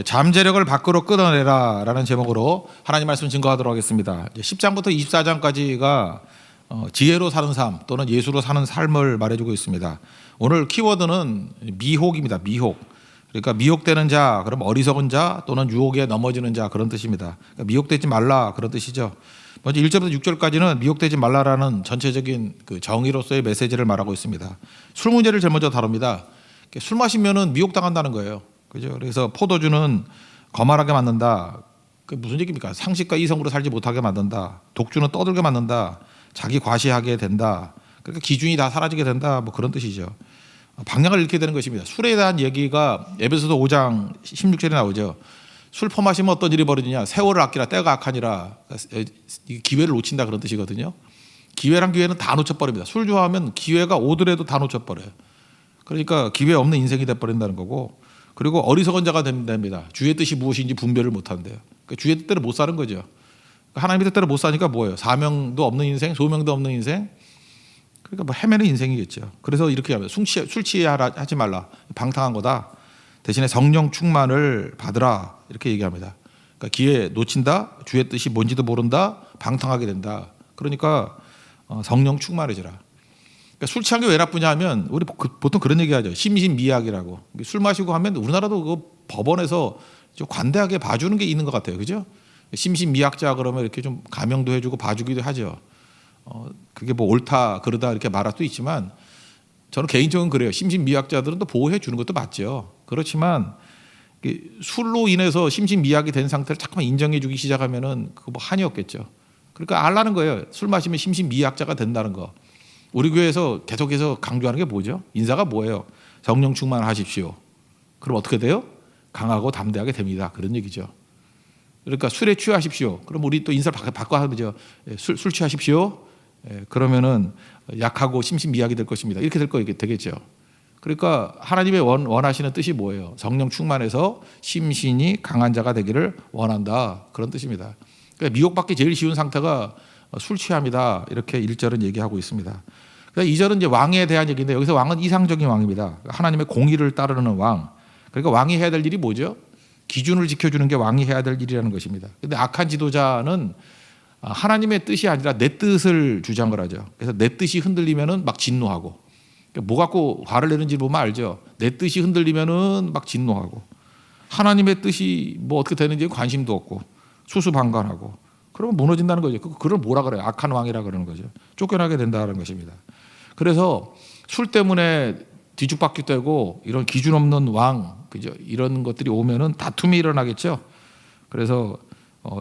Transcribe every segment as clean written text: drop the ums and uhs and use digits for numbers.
잠재력을 밖으로 끌어내라 라는 제목으로 하나님 말씀 증거하도록 하겠습니다. 10장부터 24장까지가 지혜로 사는 삶 또는 예수로 사는 삶을 말해주고 있습니다. 오늘 키워드는 미혹입니다. 미혹. 그러니까 미혹되는 자, 그럼 어리석은 자 또는 유혹에 넘어지는 자, 그런 뜻입니다. 그러니까 미혹되지 말라, 그런 뜻이죠. 먼저 1절부터 6절까지는 미혹되지 말라라는 전체적인 그 정의로서의 메시지를 말하고 있습니다. 술 문제를 제일 먼저 다룹니다. 술 마시면은 미혹당한다는 거예요. 그죠? 그래서 포도주는 거만하게 만든다. 그 무슨 얘기입니까? 상식과 이성으로 살지 못하게 만든다. 독주는 떠들게 만든다. 자기 과시하게 된다. 그러니까 기준이 다 사라지게 된다. 뭐 그런 뜻이죠. 방향을 잃게 되는 것입니다. 술에 대한 얘기가 에베소서 5장 16절에 나오죠. 술 퍼마시면 어떤 일이 벌어지냐? 세월을 아끼라 때가 악하니라. 기회를 놓친다, 그런 뜻이거든요. 기회란 기회는 다 놓쳐버립니다. 술 좋아하면 기회가 오더라도 다 놓쳐버려요. 그러니까 기회 없는 인생이 돼버린다는 거고, 그리고 어리석은 자가 됩니다. 주의 뜻이 무엇인지 분별을 못한대요. 그러니까 주의 뜻대로 못 사는 거죠. 그러니까 하나님의 뜻대로 못 사니까 뭐예요? 사명도 없는 인생, 소명도 없는 인생. 그러니까 뭐 헤매는 인생이겠죠. 그래서 이렇게 하면 술 취하지 말라. 방탕한 거다. 대신에 성령 충만을 받으라. 이렇게 얘기합니다. 그러니까 기회 놓친다. 주의 뜻이 뭔지도 모른다. 방탕하게 된다. 그러니까 성령 충만해지라. 그러니까 술 취한 게 왜 나쁘냐 하면 우리 보통 그런 얘기하죠. 심신미약이라고. 술 마시고 하면 우리나라도 그 법원에서 좀 관대하게 봐주는 게 있는 것 같아요. 그죠? 심신미약자 그러면 이렇게 좀 감형도 해주고 봐주기도 하죠. 그게 뭐 옳다 그러다 이렇게 말할 수도 있지만 저는 개인적으로 그래요. 심신미약자들은 또 보호해 주는 것도 맞죠. 그렇지만 술로 인해서 심신미약이 된 상태를 자꾸만 인정해 주기 시작하면은 그거 뭐 한이 없겠죠. 그러니까 알라는 거예요. 술 마시면 심신미약자가 된다는 거. 우리 교회에서 계속해서 강조하는 게 뭐죠? 인사가 뭐예요? 성령 충만하십시오. 그럼 어떻게 돼요? 강하고 담대하게 됩니다. 그런 얘기죠. 그러니까 술에 취하십시오. 그럼 우리 또 인사를 바꿔 하죠. 술 취하십시오. 그러면은 약하고 심신미약이 될 것입니다. 이렇게 되겠죠. 그러니까 하나님의 원하시는 뜻이 뭐예요? 성령 충만해서 심신이 강한 자가 되기를 원한다. 그런 뜻입니다. 그러니까 미혹받기 제일 쉬운 상태가 술 취함이다. 이렇게 1절은 얘기하고 있습니다. 그러니까 2절은 이제 왕에 대한 얘기인데 여기서 왕은 이상적인 왕입니다. 하나님의 공의를 따르는 왕. 그러니까 왕이 해야 될 일이 뭐죠? 기준을 지켜주는 게 왕이 해야 될 일이라는 것입니다. 그런데 악한 지도자는 하나님의 뜻이 아니라 내 뜻을 주장을 하죠. 그래서 내 뜻이 흔들리면은 막 진노하고, 그러니까 뭐 갖고 화를 내는지 보면 알죠. 내 뜻이 흔들리면은 막 진노하고, 하나님의 뜻이 뭐 어떻게 되는지 관심도 없고, 수수방관하고, 그러면 무너진다는 거죠. 그걸 뭐라 그래요? 악한 왕이라 그러는 거죠. 쫓겨나게 된다는 것입니다. 그래서 술 때문에 뒤죽박죽되고 이런 기준 없는 왕, 그죠? 이런 것들이 오면은 다툼이 일어나겠죠. 그래서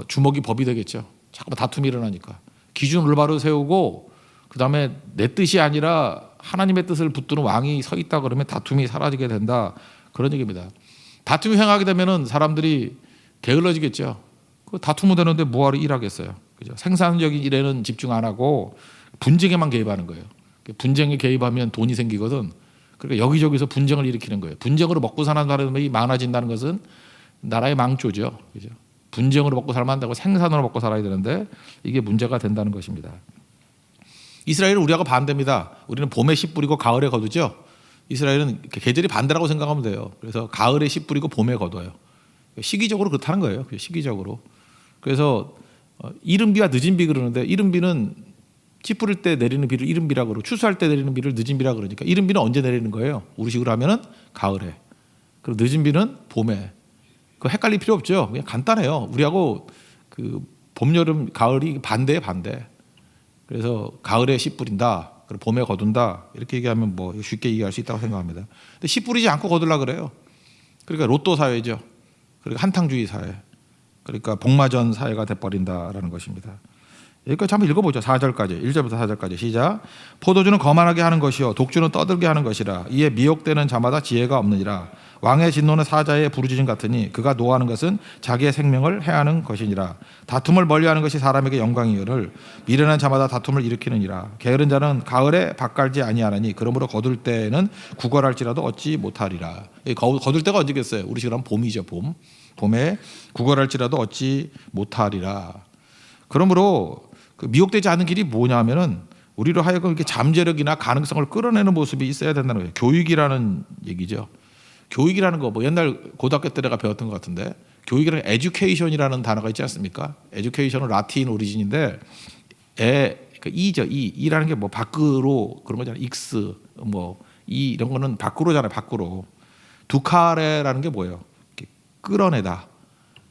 주먹이 법이 되겠죠. 자꾸 다툼이 일어나니까 기준을 올바로 세우고 그 다음에 내 뜻이 아니라 하나님의 뜻을 붙드는 왕이 서 있다 그러면 다툼이 사라지게 된다, 그런 얘기입니다. 다툼이 횡하게 되면은 사람들이 게을러지겠죠. 그 다투면 되는데 뭐하러 일하겠어요. 그죠? 생산적인 일에는 집중 안 하고 분쟁에만 개입하는 거예요. 분쟁에 개입하면 돈이 생기거든. 그러니까 여기저기서 분쟁을 일으키는 거예요. 분쟁으로 먹고 사는 사람이 많아진다는 것은 나라의 망조죠. 그죠? 분쟁으로 먹고 살면 안 되고 생산으로 먹고 살아야 되는데 이게 문제가 된다는 것입니다. 이스라엘은 우리하고 반대입니다. 우리는 봄에 씨 뿌리고 가을에 거두죠. 이스라엘은 계절이 반대라고 생각하면 돼요. 그래서 가을에 씨 뿌리고 봄에 거둬요. 시기적으로 그렇다는 거예요. 시기적으로. 그래서 이른 비와 늦은 비 그러는데, 이른 비는 씨 뿌릴 때 내리는 비를 이른 비라고 그러고 추수할 때 내리는 비를 늦은 비라고 그러니까 이른 비는 언제 내리는 거예요? 우리식으로 하면은 가을에. 그리고 늦은 비는 봄에. 그 헷갈릴 필요 없죠. 그냥 간단해요. 우리하고 그 봄, 여름, 가을이 반대에 반대. 그래서 가을에 씨 뿌린다. 그리고 봄에 거둔다. 이렇게 얘기하면 뭐 쉽게 이해할 수 있다고 생각합니다. 근데 씨 뿌리지 않고 거둘라 그래요. 그러니까 로또 사회죠. 그러니까 한탕주의 사회. 그러니까 복마전 사회가 돼버린다라는 것입니다. 여기까지 한번 읽어보죠. 4절까지. 1절부터 4절까지 시작. 포도주는 거만하게 하는 것이요 독주는 떠들게 하는 것이라. 이에 미혹되는 자마다 지혜가 없느니라. 왕의 진노는 사자의 부르짖음 같으니 그가 노하는 것은 자기의 생명을 해하는 것이니라. 다툼을 멀리하는 것이 사람에게 영광이요를 미련한 자마다 다툼을 일으키느니라. 게으른 자는 가을에 밭갈지 아니하나니 그러므로 거둘 때는 구걸할지라도 얻지 못하리라. 거둘 때가 언제겠어요? 우리 식으로 하면 봄이죠. 봄에 구걸할지라도 얻지 못하리라. 그러므로 그 미혹되지 않는 길이 뭐냐면은 우리로 하여금 이렇게 잠재력이나 가능성을 끌어내는 모습이 있어야 된다는 거예요. 교육이라는 얘기죠. 교육이라는 거 뭐 옛날 고등학교 때 내가 배웠던 것 같은데 교육이라는 education이라는 단어가 있지 않습니까? education은 라틴 오리진인데 이죠. 이라는 게 뭐 밖으로 그런 거잖아요. x 이런 거는 밖으로잖아요. 밖으로. 두카레라는 게 뭐예요? 끌어내다.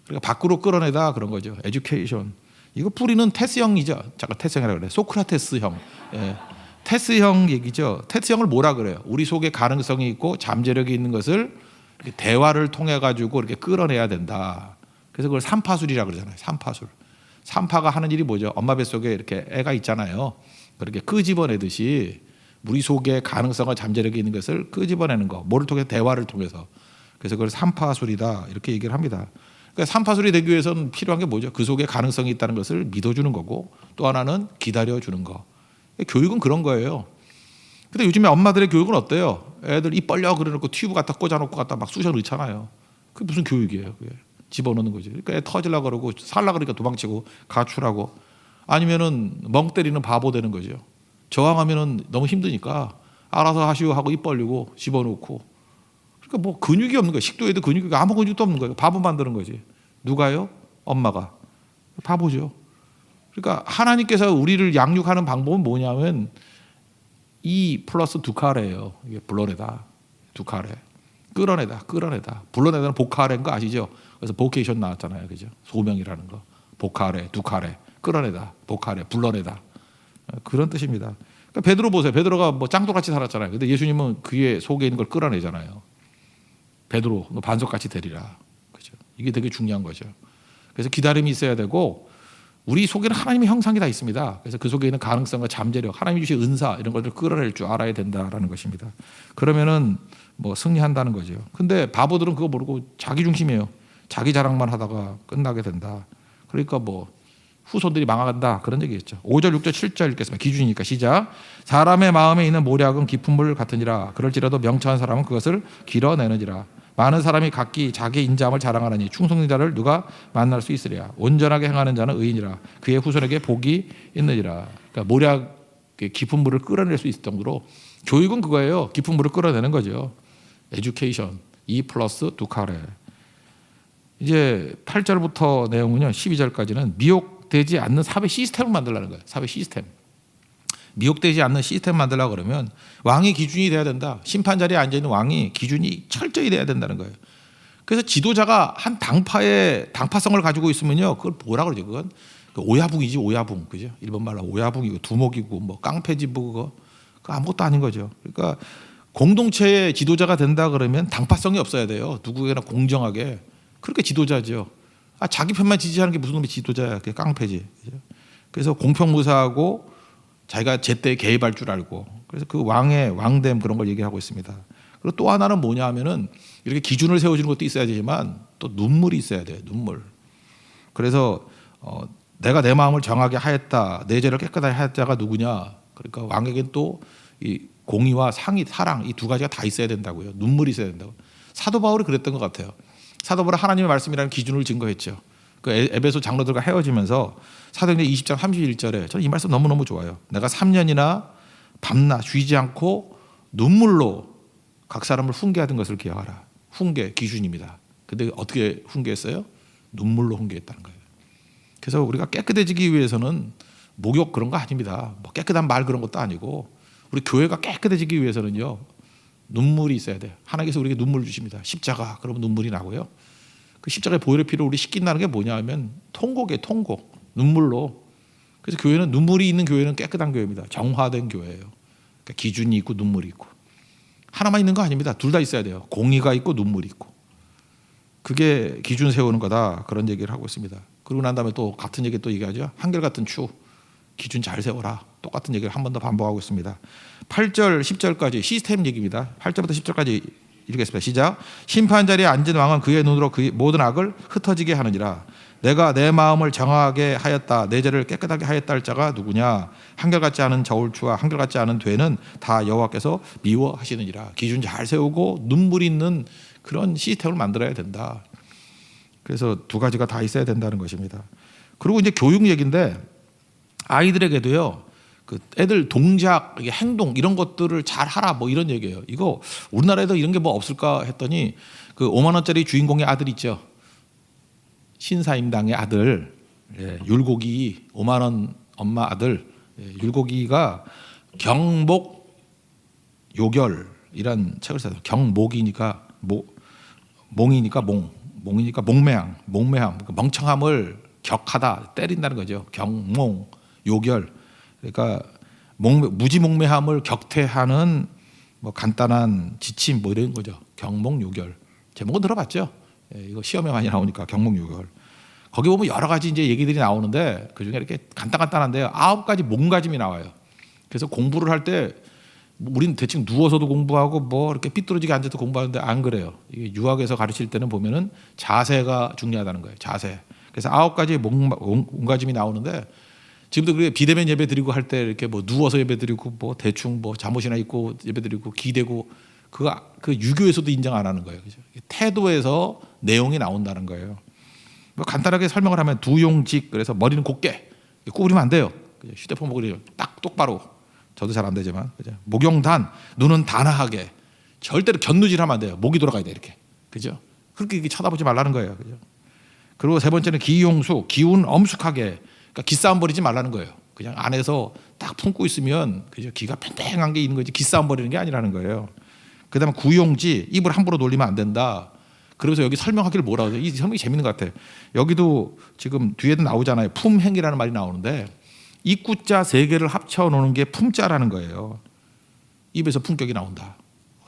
그러니까 밖으로 끌어내다 그런 거죠. education. 이거 뿌리는 테스형이죠. 잠깐 테스형이라고 그래. 소크라테스형. 예. 테스형 얘기죠. 테스형을 뭐라 그래요? 우리 속에 가능성이 있고 잠재력이 있는 것을 이렇게 대화를 통해 가지고 이렇게 끌어내야 된다. 그래서 그걸 삼파술이라 그러잖아요. 삼파술. 삼파가 하는 일이 뭐죠? 엄마 뱃속에 이렇게 애가 있잖아요. 그렇게 끄집어내듯이 우리 속에 가능성과 잠재력이 있는 것을 끄집어내는 거. 뭐를 통해? 대화를 통해서. 그래서 그걸 삼파술이다 이렇게 얘기를 합니다. 그러니까 삼파술이 되기 위해서는 필요한 게 뭐죠? 그 속에 가능성이 있다는 것을 믿어주는 거고 또 하나는 기다려주는 거. 교육은 그런 거예요. 근데 요즘에 엄마들의 교육은 어때요? 애들 입 벌려 그려놓고 튜브 갖다 꽂아놓고 갖다 막 쑤셔 넣잖아요. 그게 무슨 교육이에요? 그게 집어넣는 거지. 그러니까 애 터질라 그러고 살라 그러니까 도망치고 가출하고 아니면은 멍 때리는 바보 되는 거죠. 저항하면은 너무 힘드니까 알아서 하시오 하고 입 벌리고 집어넣고. 그러니까 뭐 근육이 없는 거예요. 식도에도 근육이 아무 근육도 없는 거예요. 바보 만드는 거지. 누가요? 엄마가. 바보죠. 그러니까 하나님께서 우리를 양육하는 방법은 뭐냐면 이 플러스 두카레예요. 이게 불러내다. 두카레. 끌어내다. 불러내다는 보카레인 거 아시죠? 그래서 보케이션 나왔잖아요. 그죠? 소명이라는 거. 보카레, 두카레. 끌어내다. 보카레, 불러내다. 그런 뜻입니다. 그러니까 베드로 보세요. 베드로가 뭐 짱돌같이 살았잖아요. 근데 예수님은 그의 속에 있는 걸 끌어내잖아요. 베드로, 너 반석같이 되리라. 그죠? 이게 되게 중요한 거죠. 그래서 기다림이 있어야 되고 우리 속에는 하나님의 형상이 다 있습니다. 그래서 그 속에 있는 가능성과 잠재력, 하나님이 주신 은사 이런 것들을 끌어낼 줄 알아야 된다라는 것입니다. 그러면은 뭐 승리한다는 거죠. 근데 바보들은 그거 모르고 자기 중심이에요. 자기 자랑만 하다가 끝나게 된다. 그러니까 뭐 후손들이 망한다 그런 얘기겠죠. 5절, 6절, 7절 읽겠습니다. 기준이니까 시작. 사람의 마음에 있는 모략은 깊은 물 같으니라. 그럴지라도 명철한 사람은 그것을 길어내느니라. 많은 사람이 각기 자기 인자함을 자랑하느니 충성된 자를 누가 만날 수 있으랴. 온전하게 행하는 자는 의인이라. 그의 후손에게 복이 있느니라. 그러니까 모략 깊은 물을 끌어낼 수 있을 정도로 교육은 그거예요. 깊은 물을 끌어내는 거죠. 에듀케이션 2 플러스 두카레. 이제 8절부터 내용은요. 12절까지는 미혹되지 않는 사회 시스템을 만들라는 거예요. 사회 시스템. 미혹되지 않는 시스템 만들려고 그러면 왕이 기준이 돼야 된다. 심판 자리에 앉아있는 왕이 기준이 철저히 돼야 된다는 거예요. 그래서 지도자가 한 당파의 당파성을 가지고 있으면요. 그걸 뭐라 그러죠? 그건 오야붕이지 오야붕. 그죠? 일본 말로 오야붕이고 두목이고 뭐 깡패지부 그거 아무것도 아닌 거죠. 그러니까 공동체의 지도자가 된다 그러면 당파성이 없어야 돼요. 누구에게나 공정하게. 그렇게 지도자죠. 자기 편만 지지하는 게 무슨 놈의 지도자야. 그게 깡패지. 그죠? 그래서 공평무사하고 자기가 제때 개입할 줄 알고 그래서 그 왕의 왕됨 그런 걸 얘기하고 있습니다. 그리고 또 하나는 뭐냐 하면은 이렇게 기준을 세워주는 것도 있어야 되지만 또 눈물이 있어야 돼요. 눈물. 그래서 내가 내 마음을 정하게 하였다. 내 죄를 깨끗하게 하였다가 누구냐. 그러니까 왕에겐 또 이 공의와 상의, 사랑 이 두 가지가 다 있어야 된다고요. 눈물이 있어야 된다고. 사도 바울이 그랬던 것 같아요. 사도 바울은 하나님의 말씀이라는 기준을 증거했죠. 그 에베소 장로들과 헤어지면서 사도행전 20장 31절에 저는 이 말씀 너무너무 좋아요. 내가 3년이나 밤낮 쉬지 않고 눈물로 각 사람을 훈계하던 것을 기억하라. 훈계 기준입니다. 근데 어떻게 훈계했어요? 눈물로 훈계했다는 거예요. 그래서 우리가 깨끗해지기 위해서는 목욕 그런 거 아닙니다. 뭐 깨끗한 말 그런 것도 아니고 우리 교회가 깨끗해지기 위해서는요. 눈물이 있어야 돼요. 하나님께서 우리에게 눈물 주십니다. 십자가 그러면 눈물이 나고요. 그 십자가의 보혈의 피로 우리 씻긴다는 게 뭐냐 하면 통곡이에요. 통곡. 눈물로. 그래서 교회는 눈물이 있는 교회는 깨끗한 교회입니다. 정화된 교회예요. 그러니까 기준이 있고 눈물이 있고. 하나만 있는 거 아닙니다. 둘 다 있어야 돼요. 공의가 있고 눈물이 있고. 그게 기준 세우는 거다. 그런 얘기를 하고 있습니다. 그러고 난 다음에 또 같은 얘기 또 얘기하죠. 한결같은 추. 기준 잘 세워라. 똑같은 얘기를 한 번 더 반복하고 있습니다. 8절 10절까지 시스템 얘기입니다. 8절부터 10절까지 읽겠습니다. 시작. 심판 자리에 앉은 왕은 그의 눈으로 그의 모든 악을 흩어지게 하느니라. 내가 내 마음을 정하게 하였다. 내 죄를 깨끗하게 하였다 할 자가 누구냐. 한결같지 않은 저울추와 한결같지 않은 되는 다 여호와께서 미워하시느니라. 기준 잘 세우고 눈물 있는 그런 시스템을 만들어야 된다. 그래서 두 가지가 다 있어야 된다는 것입니다. 그리고 이제 교육 얘기인데 아이들에게도요. 그 애들 동작, 행동 이런 것들을 잘 하라 뭐 이런 얘기예요. 이거 우리나라에도 이런 게 뭐 없을까 했더니 그 5만 원짜리 주인공의 아들 있죠. 신사임당의 아들, 율곡이 5만 원 엄마 아들, 율곡이가 경목 요결이란 책을 써요. 경목이니까 몽이니까 몽이니까 몽매함, 그러니까 멍청함을 격하다, 때린다는 거죠. 경몽 요결. 그러니까 무지몽매함을 격퇴하는 뭐 간단한 지침 뭐 이런 거죠. 경몽요결. 제목은 들어봤죠. 이거 시험에 많이 나오니까 경몽요결. 거기 보면 여러 가지 이제 얘기들이 나오는데 그 중에 이렇게 간단한데요. 9가지 몸가짐이 나와요. 그래서 공부를 할 때 우리는 대충 누워서도 공부하고 뭐 이렇게 삐뚤어지게 앉아서 공부하는데 안 그래요. 이게 유학에서 가르칠 때는 보면은 자세가 중요하다는 거예요. 자세. 그래서 9가지 몸가짐이 나오는데 지금도 그게 비대면 예배 드리고 할 때 이렇게 뭐 누워서 예배 드리고 뭐 대충 뭐 잠옷이나 입고 예배 드리고 기대고 그 유교에서도 인정 안 하는 거예요. 그죠? 태도에서 내용이 나온다는 거예요. 뭐 간단하게 설명을 하면 두용직, 그래서 머리는 곧게 구부리면 안 돼요. 그죠? 휴대폰 보고 딱 똑바로. 저도 잘 안 되지만. 그죠? 목용단, 눈은 단아하게. 절대로 곁누질하면 안 돼요. 목이 돌아가야 돼 이렇게. 그죠? 그렇게 쳐다보지 말라는 거예요. 그죠? 그리고 세 번째는 기용수, 기운 엄숙하게. 그러니까 기싸움 벌이지 말라는 거예요. 그냥 안에서 딱 품고 있으면 그죠? 기가 팽팽한 게 있는 거지 기싸움 벌이는 게 아니라는 거예요. 그다음에 구용지, 입을 함부로 놀리면 안 된다. 그래서 여기 설명하기를 뭐라고 해요? 이 설명이 재밌는 것 같아요. 여기도 지금 뒤에도 나오잖아요. 품행이라는 말이 나오는데 입구자 3개를 합쳐 놓는 게 품자라는 거예요. 입에서 품격이 나온다.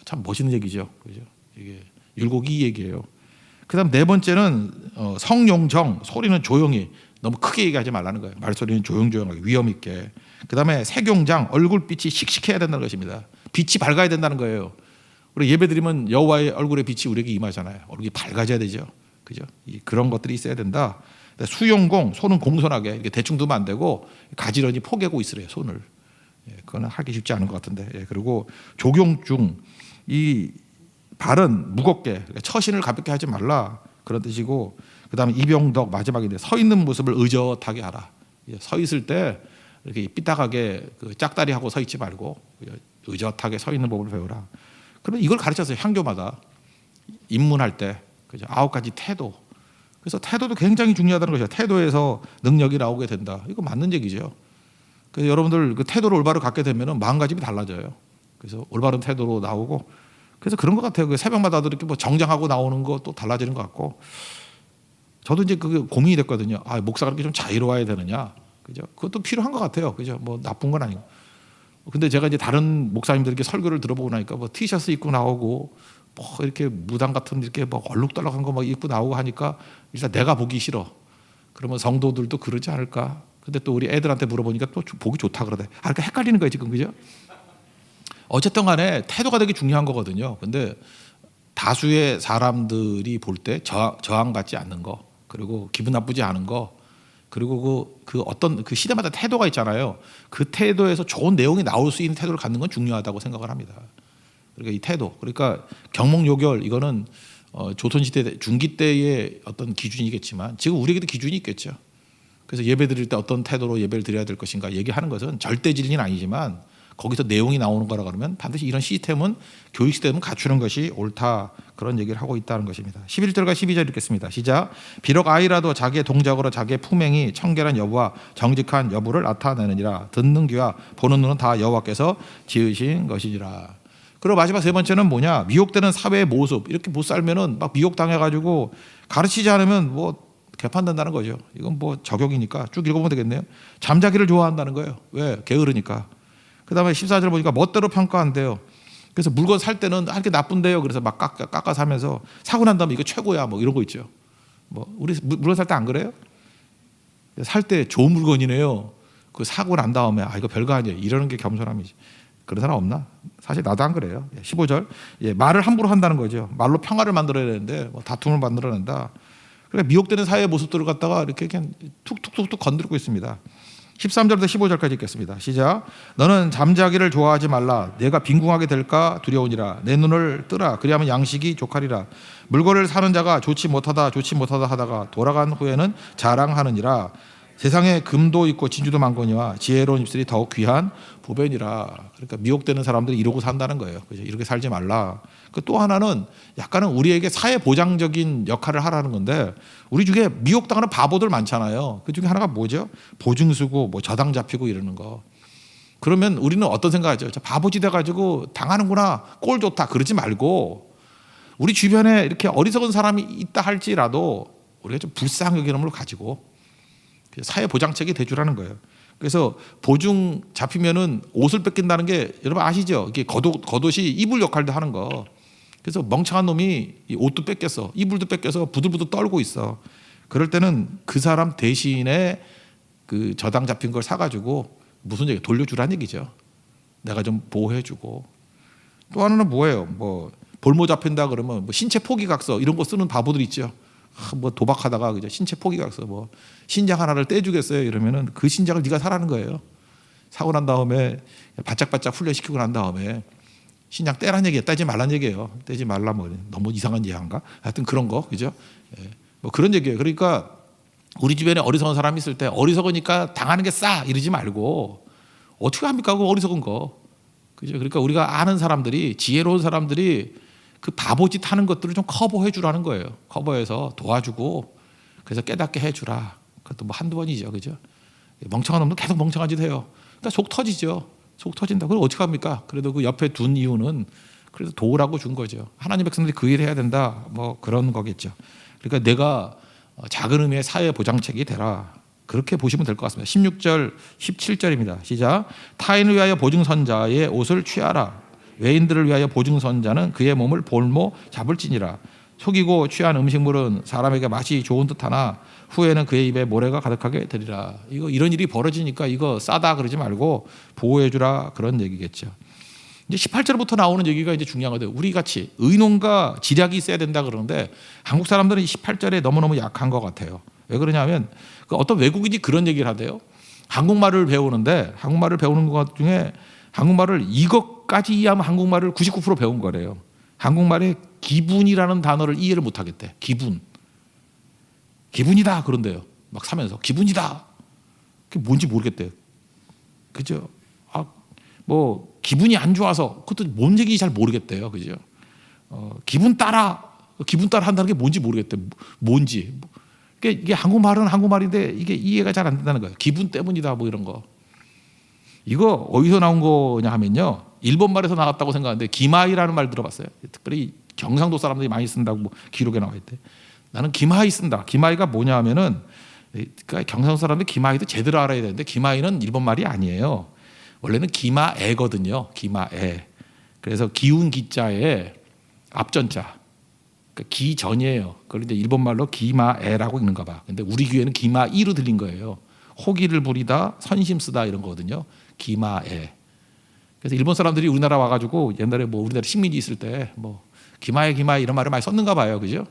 참 멋있는 얘기죠. 그죠? 이게 율곡이 이 얘기예요. 그다음 4번째는 성용정, 소리는 조용히, 너무 크게 얘기하지 말라는 거예요. 말소리는 조용조용하게 위험 있게. 그다음에 색용장, 얼굴빛이 씩씩해야 된다는 것입니다. 빛이 밝아야 된다는 거예요. 우리 예배드리면 여호와의 얼굴의 빛이 우리에게 임하잖아요. 얼굴이 밝아져야 되죠. 그죠? 그런 것들이 있어야 된다. 수용공, 손은 공손하게 이렇게 대충 두면 안 되고 가지런히 포개고 있으래요. 손을. 그거는 하기 쉽지 않은 것 같은데. 그리고 조경중, 이 발은 무겁게, 처신을 가볍게 하지 말라 그런 뜻이고, 그다음에 이병덕 마지막인데 서 있는 모습을 의젓하게 하라. 서 있을 때 이렇게 삐딱하게 그 짝다리하고 서 있지 말고 의젓하게 서 있는 법을 배우라. 그러면 이걸 가르쳤어요. 향교마다 입문할 때. 그죠? 9가지 태도. 그래서 태도도 굉장히 중요하다는 것이죠. 태도에서 능력이 나오게 된다. 이거 맞는 얘기죠. 그래서 여러분들 그 태도를 올바로 갖게 되면 마음가짐이 달라져요. 그래서 올바른 태도로 나오고, 그래서 그런 것 같아요. 그 새벽마다도 이렇게 뭐 정장하고 나오는 거 또 달라지는 것 같고. 저도 이제 그게 고민이 됐거든요. 아, 목사가 이렇게 좀 자유로워야 되느냐. 그죠? 그것도 필요한 것 같아요. 그죠? 뭐 나쁜 건 아니고. 근데 제가 이제 다른 목사님들께 설교를 들어보고 나니까 뭐 티셔츠 입고 나오고 뭐 이렇게 무당 같은 이렇게 뭐 얼룩덜룩한 거 막 입고 나오고 하니까 일단 내가 보기 싫어. 그러면 성도들도 그러지 않을까? 근데 또 우리 애들한테 물어보니까 또 보기 좋다 그러대. 아, 그러니까 헷갈리는 거예요 지금. 그죠? 어쨌든 간에 태도가 되게 중요한 거거든요. 근데 다수의 사람들이 볼 때 저항받지 않는 거, 그리고 기분 나쁘지 않은 거, 그리고 그 어떤 그 시대마다 태도가 있잖아요. 그 태도에서 좋은 내용이 나올 수 있는 태도를 갖는 건 중요하다고 생각을 합니다. 그러니까 이 태도, 그러니까 경목요결, 이거는 조선시대 중기 때의 어떤 기준이겠지만 지금 우리에게도 기준이 있겠죠. 그래서 예배 드릴 때 어떤 태도로 예배를 드려야 될 것인가 얘기하는 것은 절대 진리는 아니지만 거기서 내용이 나오는 거라 그러면 반드시 이런 시스템은 교육 시스템은 갖추는 것이 옳다, 그런 얘기를 하고 있다는 것입니다. 11절과 12절 읽겠습니다. 시작. 비록 아이라도 자기의 동작으로 자기의 품행이 청결한 여부와 정직한 여부를 나타내느니라. 듣는 귀와 보는 눈은 다 여호와께서 지으신 것이니라. 그리고 마지막 3번째는 뭐냐? 미혹되는 사회의 모습. 이렇게 못 살면은 막 미혹당해가지고 가르치지 않으면 뭐 개판된다는 거죠. 이건 뭐 적용이니까 쭉 읽어보면 되겠네요. 잠자기를 좋아한다는 거예요. 왜? 게으르니까. 그 다음에 14절 보니까 멋대로 평가한대요. 그래서 물건 살 때는 이렇게 나쁜데요. 그래서 막 깎아 사면서 사고 난 다음에 이거 최고야 뭐 이런 거 있죠. 뭐 우리 물건 살 때 안 그래요? 살 때 좋은 물건이네요. 그 사고 난 다음에 아 이거 별거 아니에요. 이러는 게 겸손함이지. 그런 사람 없나? 사실 나도 안 그래요. 15절. 말을 함부로 한다는 거죠. 말로 평화를 만들어야 되는데 뭐 다툼을 만들어낸다. 그러니까 미혹되는 사회의 모습들을 갖다가 이렇게 그냥 툭툭툭툭 건드리고 있습니다. 13절부터 15절까지 읽겠습니다. 시작. 너는 잠자기를 좋아하지 말라. 내가 빈궁하게 될까 두려우니라. 내 눈을 뜨라. 그리하면 양식이 족하리라. 물건을 사는 자가 좋지 못하다 하다가 돌아간 후에는 자랑하느니라. 세상에 금도 있고 진주도 많거니와 지혜로운 입술이 더욱 귀한 보배니라. 그러니까 미혹되는 사람들이 이러고 산다는 거예요. 그죠? 이렇게 살지 말라. 또 하나는 약간은 우리에게 사회 보장적인 역할을 하라는 건데, 우리 중에 미혹당하는 바보들 많잖아요. 그 중에 하나가 뭐죠? 보증 서고 뭐 저당 잡히고 이러는 거. 그러면 우리는 어떤 생각하죠? 바보지 돼가지고 당하는구나, 꼴 좋다, 그러지 말고 우리 주변에 이렇게 어리석은 사람이 있다 할지라도 우리가 좀 불쌍한 여김을 가지고 사회 보장책이 돼주라는 거예요. 그래서 보증 잡히면은 옷을 뺏긴다는 게 여러분 아시죠? 이게 겉옷이 이불 역할도 하는 거. 그래서 멍청한 놈이 옷도 뺏겼어, 이불도 뺏겨서 부들부들 떨고 있어. 그럴 때는 그 사람 대신에 그 저당 잡힌 걸 사가지고 무슨 얘기 돌려주라는 얘기죠. 내가 좀 보호해주고. 또 하나는 뭐예요? 뭐 볼모 잡힌다 그러면 뭐 신체 포기각서 이런 거 쓰는 바보들 있죠. 뭐 도박하다가 그죠? 신체 포기각서 뭐 신장 하나를 떼주겠어요 이러면은 그 신장을 네가 사라는 거예요. 사고 난 다음에 바짝바짝 훈련시키고 난 다음에 신장 떼란 얘기예요. 떼지 말란 얘기예요. 떼지 말라 뭐 너무 이상한 예한가? 하여튼 그런 거 그죠? 예. 뭐 그런 얘기예요. 그러니까 우리 주변에 어리석은 사람이 있을 때 어리석으니까 당하는 게 싸 이러지 말고 어떻게 합니까? 그 어리석은 거. 그죠? 그러니까 우리가 아는 사람들이, 지혜로운 사람들이 그 바보짓 하는 것들을 좀 커버해 주라는 거예요. 커버해서 도와주고 그래서 깨닫게 해 주라. 그것도 뭐 한두 번이죠. 그죠? 멍청한 놈도 계속 멍청한 짓 해요. 그러니까 속 터지죠. 속 터진다. 그럼 어떻게 합니까? 그래도 그 옆에 둔 이유는 그래서 도우라고 준 거죠. 하나님 백성들이 그 일을 해야 된다. 뭐 그런 거겠죠. 그러니까 내가 작은 의미의 사회 보장책이 되라. 그렇게 보시면 될 것 같습니다. 16절, 17절입니다. 시작. 타인을 위하여 보증선자의 옷을 취하라. 외인들을 위하여 보증선자는 그의 몸을 볼모 잡을지니라. 속이고 취한 음식물은 사람에게 맛이 좋은 듯하나 후에는 그의 입에 모래가 가득하게 되리라. 이런 일이 벌어지니까 이거 싸다 그러지 말고 보호해주라 그런 얘기겠죠. 이제 18절부터 나오는 얘기가 이제 중요한 거예요. 우리 같이 의논과 지략이 있어야 된다 그러는데 한국 사람들은 18절에 너무너무 약한 것 같아요. 왜 그러냐면 어떤 외국인이 그런 얘기를 하대요. 한국말을 배우는데 한국말을 배우는 것 중에 한국말을 이것까지 이해하면 한국말을 99% 배운 거래요. 한국말에 기분이라는 단어를 이해를 못 하겠대. 기분이다 그런데요. 막 사면서 기분이다. 그게 뭔지 모르겠대요. 그죠? 뭐 기분이 안 좋아서 그것도 뭔 얘기인지 잘 모르겠대요. 그죠? 기분 따라 한다는 게 뭔지 모르겠대. 뭔지. 이게 한국말은 한국말인데 이게 이해가 잘 안 된다는 거예요. 기분 때문이다 뭐 이런 거. 이거 어디서 나온 거냐 하면요. 일본말에서 나왔다고 생각하는데 기마이라는 말 들어봤어요. 특별히 경상도 사람들이 많이 쓴다고 뭐 기록에 나와 있대. 나는 기마이 쓴다. 기마이가 뭐냐 하면은 그러니까 경상도 사람들 기마이도 제대로 알아야 되는데 기마이는 일본말이 아니에요. 원래는 기마애거든요. 기마애. 그래서 기운 기자에 앞전자. 그러니까 기전이에요. 그걸 이제 일본말로 기마애라고 읽는가 봐. 근데 우리 귀에는 기마이로 들린 거예요. 호기를 부리다, 선심 쓰다 이런 거거든요. 기마애. 그래서 일본 사람들이 우리나라 와가지고 옛날에 뭐 우리나라 식민지 있을 때 뭐 기마애 이런 말을 많이 썼는가 봐요. 그죠?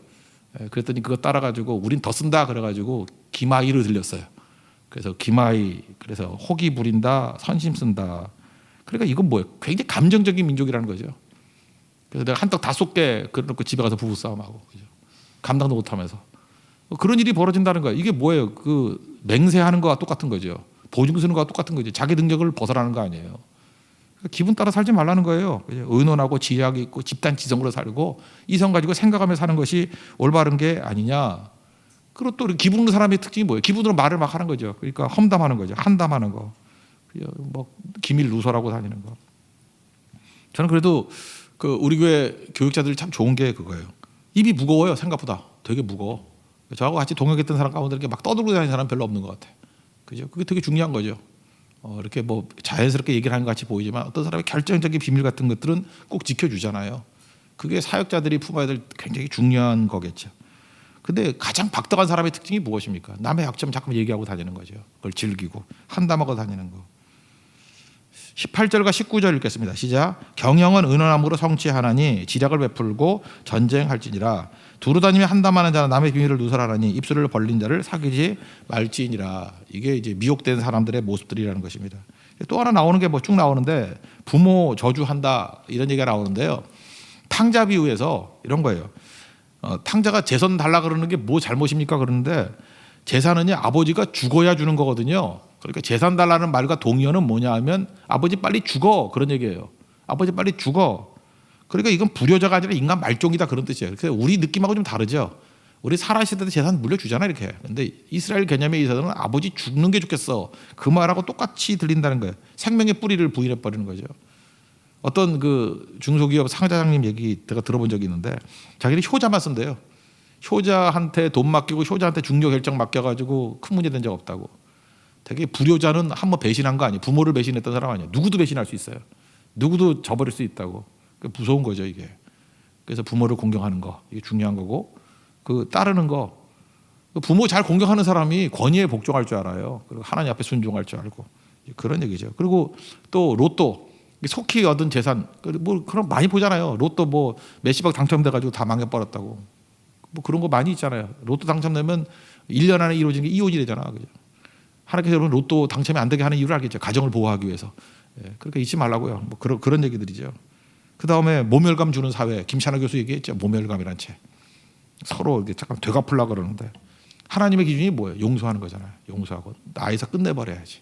그랬더니 그거 따라가지고 우린 더 쓴다 그래가지고 기마이로 들렸어요. 그래서 기마이, 그래서 호기 부린다, 선심 쓴다. 그러니까 이건 뭐예요? 굉장히 감정적인 민족이라는 거죠. 그래서 내가 한턱 다 쏟게 그래놓고 집에 가서 부부싸움하고, 그죠? 감당도 못하면서 그런 일이 벌어진다는 거예요. 이게 뭐예요? 그 맹세하는 거와 똑같은 거죠. 보증 서는 거와 똑같은 거죠. 자기 능력을 벗어나는 거 아니에요. 그러니까 기분 따라 살지 말라는 거예요. 의논하고 지략이 있고 집단 지성으로 살고 이성 가지고 생각하며 사는 것이 올바른 게 아니냐. 그리고 또 기분으로 사람의 특징이 뭐예요? 기분으로 말을 막 하는 거죠. 그러니까 험담하는 거죠. 한담하는 거. 뭐 기밀 누설하고 다니는 거. 저는 그래도 그 우리 교회 교육자들이 참 좋은 게 그거예요. 입이 무거워요. 생각보다 되게 무거워. 저하고 같이 동역했던 사람 가운데 이렇게 막 떠들고 다니는 사람 별로 없는 것 같아. 그죠? 그게 되게 중요한 거죠. 이렇게 뭐 자연스럽게 얘기를 하는 것 같이 보이지만 어떤 사람의 결정적인 비밀 같은 것들은 꼭 지켜주잖아요. 그게 사역자들이 품어야 될 굉장히 중요한 거겠죠. 근데 가장 박덕한 사람의 특징이 무엇입니까? 남의 약점 자꾸 얘기하고 다니는 거죠. 그걸 즐기고 한담하고 다니는 거. 18절과 19절 읽겠습니다. 시작. 경영은 은원함으로 성취하나니 지략을 베풀고 전쟁할지니라. 두루다니며 한담하는 자는 남의 비밀을 누설하나니 입술을 벌린 자를 사귀지 말지니라. 이게 이제 미혹된 사람들의 모습들이라는 것입니다. 또 하나 나오는 게 뭐 쭉 나오는데 부모 저주한다 이런 얘기가 나오는데요. 탕자 비유에서 이런 거예요. 탕자가 재선 달라 그러는 게 뭐 잘못입니까? 그러는데 재산은요 아버지가 죽어야 주는 거거든요. 그러니까 재산 달라는 말과 동의어는 뭐냐 하면 아버지 빨리 죽어 그런 얘기예요. 아버지 빨리 죽어. 그러니까 이건 불효자가 아니라 인간 말종이다 그런 뜻이에요. 그래서 우리 느낌하고 좀 다르죠. 우리 살아있을 때도 재산 물려주잖아 이렇게. 근데 이스라엘 개념에 있어서는 아버지 죽는 게 좋겠어. 그 말하고 똑같이 들린다는 거예요. 생명의 뿌리를 부인해 버리는 거죠. 어떤 그 중소기업 상사장님 얘기 제가 들어본 적이 있는데 자기는 효자만 쓴대요. 효자한테 돈 맡기고 효자한테 중요 결정 맡겨가지고 큰 문제 된 적 없다고. 되게 불효자는 한번 배신한 거 아니에요. 부모를 배신했던 사람 아니에요. 누구도 배신할 수 있어요. 누구도 저버릴 수 있다고. 무서운 거죠 이게. 그래서 부모를 공경하는 거 이게 중요한 거고 그 따르는 거 부모 잘 공경하는 사람이 권위에 복종할 줄 알아요. 그리고 하나님 앞에 순종할 줄 알고 그런 얘기죠. 그리고 또 로또 속히 얻은 재산 뭐 그런 많이 보잖아요. 로또 뭐 몇십억 당첨돼가지고 다 망해버렸다고. 뭐 그런 거 많이 있잖아요. 로또 당첨되면 1년 안에 이루어지는 게 이혼이 되잖아. 그죠? 하나님께서 여러분 로또 당첨이 안 되게 하는 이유를 알겠죠. 가정을 보호하기 위해서. 예, 그러니까 잊지 말라고요. 뭐 그런 얘기들이죠. 그 다음에 모멸감 주는 사회. 김찬호 교수 얘기했죠. 모멸감이란 책. 서로 이렇게 잠깐 되갚으려고 그러는데 하나님의 기준이 뭐예요? 용서하는 거잖아요. 용서하고 나에서 끝내버려야지.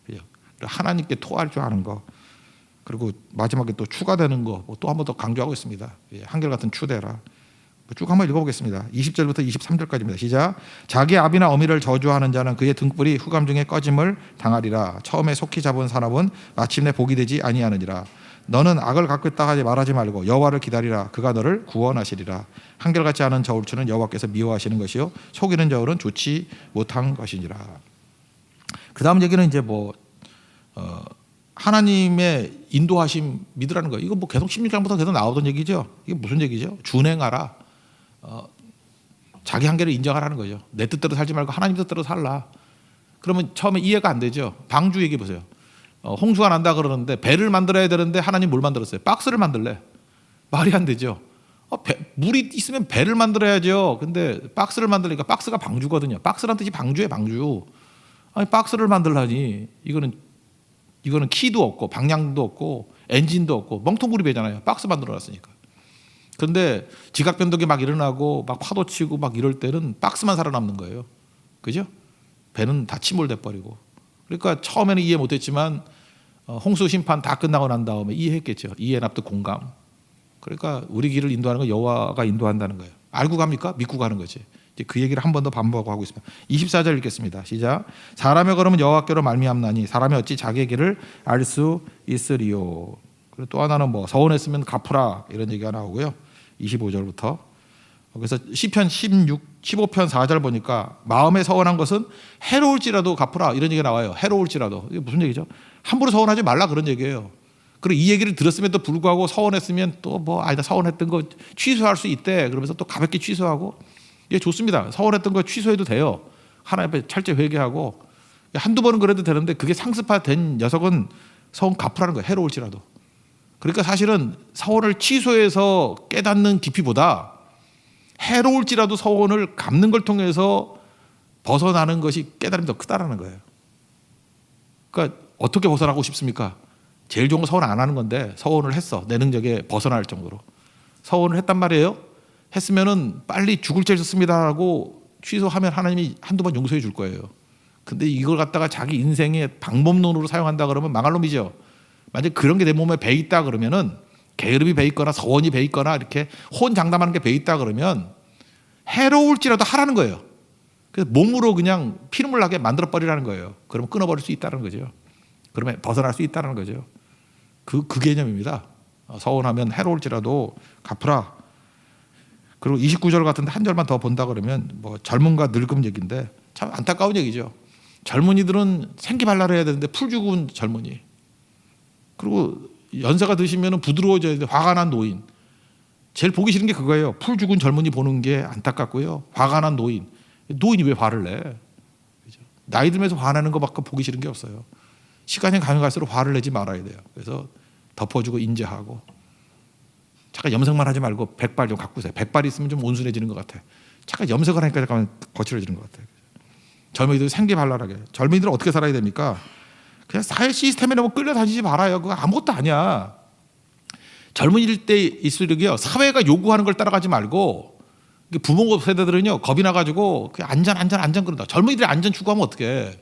그죠? 하나님께 토할 줄 아는 거. 그리고 마지막에 또 추가되는 거 또 한 번 더 강조하고 있습니다. 한결같은 추대라. 쭉 한번 읽어보겠습니다. 20절부터 23절까지입니다. 시작. 자기 아비나 어미를 저주하는 자는 그의 등불이 후감 중에 꺼짐을 당하리라. 처음에 속히 잡은 사람은 마침내 복이 되지 아니하느니라. 너는 악을 갖고 있다 하지 말하지 말고 여호와를 기다리라. 그가 너를 구원하시리라. 한결같지 않은 저울추는 여호와께서 미워하시는 것이요 속이는 저울은 좋지 못한 것이니라. 그 다음 얘기는 이제 하나님의 인도하심 믿으라는 거예요. 이거 뭐 계속 16장부터 계속 나오던 얘기죠. 이게 무슨 얘기죠? 준행하라. 자기 한계를 인정하라는 거죠. 내 뜻대로 살지 말고 하나님 뜻대로 살라. 그러면 처음에 이해가 안 되죠. 방주 얘기 보세요. 홍수가 난다 그러는데 배를 만들어야 되는데 하나님 뭘 만들었어요? 박스를 만들래. 말이 안 되죠. 물이 있으면 배를 만들어야죠. 근데 박스를 만들니까 박스가 방주거든요. 박스란 뜻이 방주예요. 방주. 아니 박스를 만들라니 이거는 키도 없고 방향도 없고 엔진도 없고 멍텅구리 배잖아요. 박스 만들어놨으니까. 그런데 지각 변동이 막 일어나고 막 파도 치고 막 이럴 때는 박스만 살아남는 거예요. 그죠? 배는 다 침몰돼 버리고. 그러니까 처음에는 이해 못했지만 홍수 심판 다 끝나고 난 다음에 이해했겠죠. 이해 납득 공감. 그러니까 우리 길을 인도하는 건 여호와가 인도한다는 거예요. 알고 갑니까? 믿고 가는 거지. 이제 그 얘기를 한 번 더 반복하고 하고 있습니다. 24절 읽겠습니다. 시작. 사람의 걸음은 여호와께로 말미암나니 사람이 어찌 자기의 길을 알 수 있으리요. 그리고 또 하나는 서원했으면 갚으라 이런 얘기가 나오고요. 25절부터. 그래서 시편 15편 4절 보니까 마음에 서원한 것은 해로울지라도 갚으라 이런 얘기가 나와요. 해로울지라도. 이게 무슨 얘기죠? 함부로 서원하지 말라 그런 얘기예요. 그리고 이 얘기를 들었음에도 불구하고 서원했으면 또 아니다 서원했던 거 취소할 수 있대. 그러면서 또 가볍게 취소하고. 예, 좋습니다. 서원했던 거 취소해도 돼요. 하나님 앞에 철저히 회개하고 한두 번은 그래도 되는데 그게 상습화된 녀석은 서원 갚으라는 거예요. 해로울지라도. 그러니까 사실은 서원을 취소해서 깨닫는 깊이보다 해로울지라도 서원을 갚는 걸 통해서 벗어나는 것이 깨달음이 더 크다라는 거예요. 그러니까 어떻게 벗어나고 싶습니까? 제일 좋은 건 서원 안 하는 건데 서원을 했어. 내 능력에 벗어날 정도로. 서원을 했단 말이에요. 했으면은 빨리 죽을 죄 졌습니다 하고 취소하면 하나님이 한두 번 용서해 줄 거예요. 근데 이걸 갖다가 자기 인생의 방법론으로 사용한다 그러면 망할 놈이죠. 만약 그런 게 내 몸에 배 있다 그러면은 게으름이 배 있거나 서원이 배 있거나 이렇게 혼장담하는 게 배 있다 그러면 해로울지라도 하라는 거예요. 그래서 몸으로 그냥 피눈물 나게 만들어 버리라는 거예요. 그러면 끊어버릴 수 있다는 거죠. 그러면 벗어날 수 있다는 거죠. 그 개념입니다. 서원하면 해로울지라도 갚으라. 그리고 29절 같은데 한 절만 더 본다 그러면 젊음과 늙음 얘기인데 참 안타까운 얘기죠. 젊은이들은 생기발랄해야 되는데 풀 죽은 젊은이. 그리고 연세가 드시면 부드러워져야 되는데 화가 난 노인. 제일 보기 싫은 게 그거예요. 풀 죽은 젊은이 보는 게 안타깝고요. 화가 난 노인. 노인이 왜 화를 내? 그죠? 나이 들면서 화내는 것밖에 보기 싫은 게 없어요. 시간이 가면 갈수록 화를 내지 말아야 돼요. 그래서 덮어주고 인제하고. 잠깐 염색만 하지 말고 백발 좀 가꾸세요. 백발이 있으면 좀 온순해지는 것 같아. 잠깐 염색을 하니까 잠깐 거칠어지는 것 같아. 젊은이들 생기발랄하게. 젊은이들은 어떻게 살아야 됩니까? 그냥 사회 시스템에 너무 끌려다니지 말아요. 그거 아무것도 아니야. 젊은이일 때 있을수록요 사회가 요구하는 걸 따라가지 말고 부모 세대들은요 겁이 나가지고 안전 그런다. 젊은이들이 안전 추구하면 어떡해?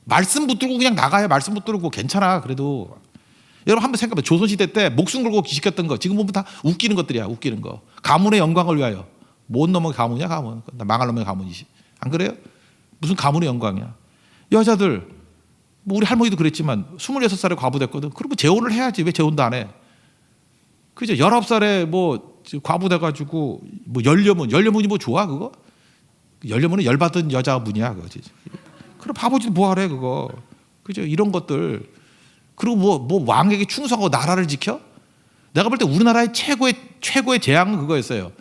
말씀 붙들고 그냥 나가요. 말씀 붙들고 괜찮아. 그래도 여러분 한번 생각해봐. 조선시대 때 목숨 걸고 지켰던 거 지금 보면 다 웃기는 것들이야. 웃기는 거. 가문의 영광을 위하여. 뭔 놈의 가문이야 가문. 망할 놈의 가문이지. 안 그래요? 무슨 가문의 영광이야. 여자들 뭐 우리 할머니도 그랬지만 26살에 과부됐거든. 그러면 재혼을 해야지. 왜 재혼도 안 해? 그죠? 19살에 뭐 과부돼가지고 뭐 열려문이 뭐 좋아 그거? 열려문은 열받은 여자문이야 그거. 그럼 바보짓 뭐하래 그거. 그죠? 이런 것들. 그리고 뭐 왕에게 충성하고 나라를 지켜? 내가 볼 때 우리나라의 최고의 재앙은 그거였어요.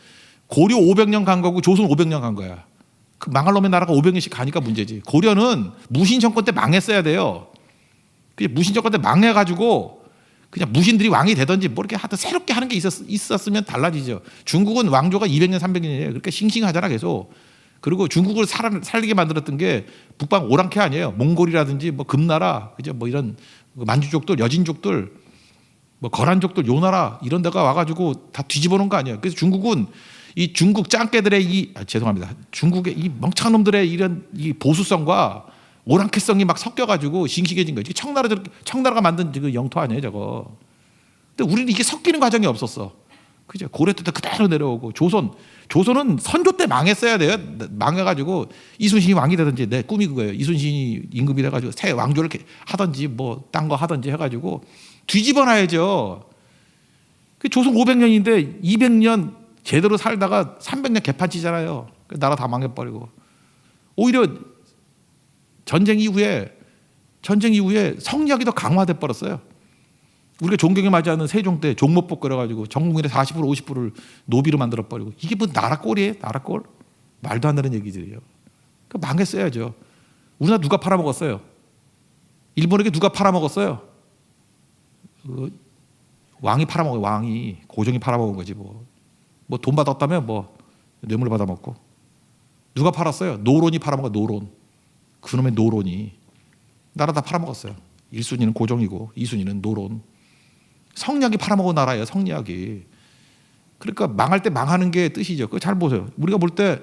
고려 500년 간 거고 조선 500년 간 거야. 그 망할 놈의 나라가 500년씩 가니까 문제지. 고려는 무신 정권 때 망했어야 돼요. 무신 정권 때 망해가지고 그냥 무신들이 왕이 되든지 뭐 이렇게 하여튼 새롭게 하는 게 있었으면 달라지죠. 중국은 왕조가 200년 300년이에요. 그러니까 싱싱하잖아 계속. 그리고 중국을 살게 만들었던 게 북방 오랑캐 아니에요. 몽골이라든지 뭐 금나라, 그죠? 뭐 이런 만주족들, 여진족들, 뭐 거란족들, 요나라 이런 데가 와가지고 다 뒤집어 놓은 거 아니에요. 그래서 중국은 이 중국 짱깨들의 죄송합니다. 중국의 이 멍청한 놈들의 이런 이 보수성과 오랑캐성이 막 섞여가지고 싱싱해진 거지. 청나라가 만든 그 영토 아니에요, 저거. 근데 우리는 이게 섞이는 과정이 없었어. 그죠? 고려 때도 그대로 내려오고 조선은 선조 때 망했어야 돼요. 망해가지고 이순신이 왕이 되든지 내 꿈이 그거예요. 이순신이 임금이 돼가지고 새 왕조를 하든지 뭐 딴 거 하든지 해가지고 뒤집어놔야죠. 그 조선 500년인데 200년 제대로 살다가 300년 개판치잖아요. 나라 다 망해버리고. 오히려 전쟁 이후에 성리학이 더 강화돼 버렸어요. 우리가 존경에 맞이하는 세종 때 종목법 끌어가지고 전 국민의 40% 50%를 노비로 만들어 버리고 이게 뭐 나라 꼴이에요? 나라 꼴? 말도 안 되는 얘기들이에요. 그러니까 망했어야죠. 우리나라 누가 팔아먹었어요? 일본에게 누가 팔아먹었어요? 왕이 팔아먹어요. 왕이 고종이 팔아먹은 거지 뭐 돈 받았다면 뭐 뇌물 받아먹고 누가 팔았어요? 노론이 팔아먹어. 노론. 그놈의 노론이 나라 다 팔아먹었어요. 1순위는 고종이고 2순위는 노론. 성리학이 팔아먹은 나라예요. 성리학이. 그러니까 망할 때 망하는 게 뜻이죠. 그거 잘 보세요. 우리가 볼 때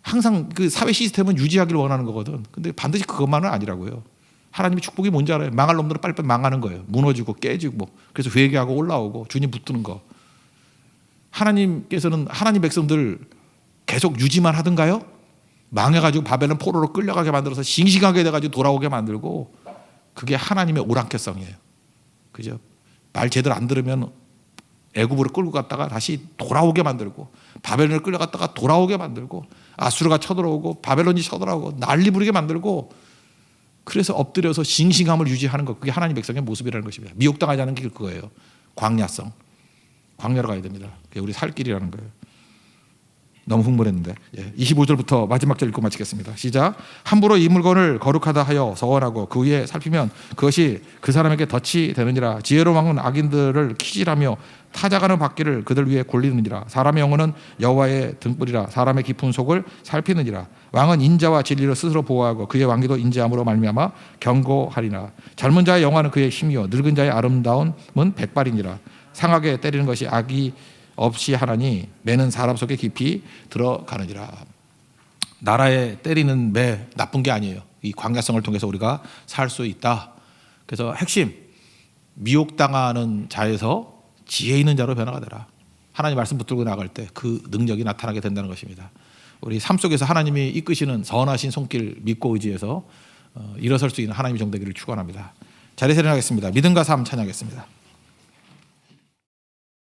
항상 그 사회 시스템은 유지하기를 원하는 거거든. 근데 반드시 그것만은 아니라고요. 하나님의 축복이 뭔지 알아요? 망할 놈들은 빨리빨리 망하는 거예요. 무너지고 깨지고 그래서 회개하고 올라오고 주님 붙드는 거. 하나님께서는 하나님 백성들 계속 유지만 하던가요? 망해가지고 바벨론 포로로 끌려가게 만들어서 싱싱하게 돼가지고 돌아오게 만들고 그게 하나님의 오랑캐성이에요. 그죠? 말 제대로 안 들으면 애굽으로 끌고 갔다가 다시 돌아오게 만들고 바벨론을 끌려갔다가 돌아오게 만들고 아수르가 쳐들어오고 바벨론이 쳐들어오고 난리 부리게 만들고 그래서 엎드려서 싱싱함을 유지하는 것. 그게 하나님 백성의 모습이라는 것입니다. 미혹당하지 않는 게 그거예요. 광야성. 광야로 가야 됩니다. 그게 우리 살 길이라는 거예요. 너무 흥분했는데 25절부터 마지막 절 읽고 마치겠습니다. 시작. 함부로 이 물건을 거룩하다 하여 서원하고 그 위에 살피면 그것이 그 사람에게 덫이 되느니라. 지혜로운 왕은 악인들을 키질하며 타작하는 바퀴를 그들 위에 굴리느니라. 사람의 영혼은 여호와의 등불이라. 사람의 깊은 속을 살피느니라. 왕은 인자와 진리로 스스로 보호하고 그의 왕기도 인자함으로 말미암아 경고하리라. 젊은 자의 영화는 그의 힘이요 늙은 자의 아름다움은 백발이니라. 상하게 때리는 것이 악이 없이 하나니 매는 사람 속에 깊이 들어가느니라. 나라에 때리는 매 나쁜 게 아니에요. 이 광야성을 통해서 우리가 살 수 있다. 그래서 핵심 미혹당하는 자에서 지혜 있는 자로 변화가 되라. 하나님 말씀 붙들고 나갈 때 그 능력이 나타나게 된다는 것입니다. 우리 삶 속에서 하나님이 이끄시는 선하신 손길 믿고 의지해서 일어설 수 있는 하나님의 종 되기를 축원합니다. 자리에서 일어나겠습니다. 믿음과 삶 찬양하겠습니다.